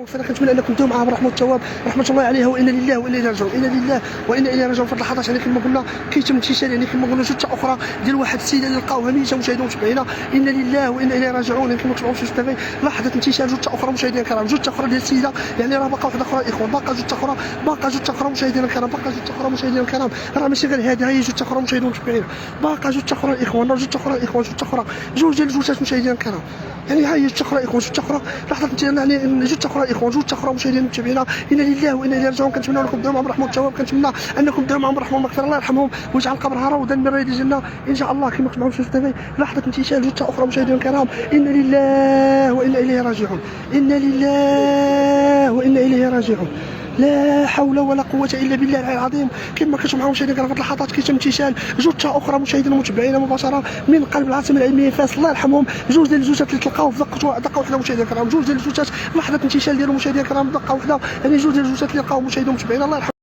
فانا كنتمنى انكم تدوموا معها برحمه التواب رحمه الله عليها، وانا لله وانا اليه راجعون، انا لله وانا اليه راجعون. في هذه اللحظات يعني كما قلنا كيتم انتشال يعني كما قلنا جثه اخرى ديال واحد السيده اللي لقاوها ميته مشاهدينا ومتابعينا، انا لله وانا اليه راجعون. يعني كما كتبعوا في التافي لحظه انتشال جثه اخرى مشاهدينا الكرام، جثه اخرى ديال السيده، يعني راه باقا واحده اخرى اخوان، باقا جثه اخرى مشاهدينا الكرام، باقا جثه اخرى مشاهدينا الكرام، راه ماشي غير هذه، هي جثه اخرى مشاهدينا ومتابعينا، باقا جثه اخرى الاخوان، جثه اخرى الاخوان، جثه اخرى، جوج ديال الجثث مشاهدينا الكرام، يعني هاي جثه اخرى اخوان، جثه اخرى لحظه يعني جثه اخرى اخوان، جثه اخرى مشاهدينا متابعينا، انا لله وانا اليه راجعون. كنتمنى لكم تدعوا معهم برحمه التواب، كنتمنى انكم تدعوا معهم برحمه المغفره، الله يرحمهم ويجعل قبرها روضه من رياض الجنه ان شاء الله. كما كتبعوا في التافي لحظه انتشال جثه اخرى مشاهدينا الكرام، انا لله وانا اليه راجعون، انا لله وانا اليه راجعون، لا حول ولا قوه الا بالله العلي العظيم. كما كتشوفوا مشاهدينا الكرام في اللحظات كيتم انتشال جثه اخرى مشاهدينا ومتابعينا مباشره من قلب العاصمه العلميه فاس، الله يرحمهم. جوج ديال الجثث اللي تلقاو في دقه واحده مشاهدينا الكرام، جوج ديال الجثث لحظه انتشال ديالهم مشاهدينا الكرام دقه واحده، يعني جوج ديال الجثث اللي لقاو مشاهدينا ومتابعينا الله يرحمهم.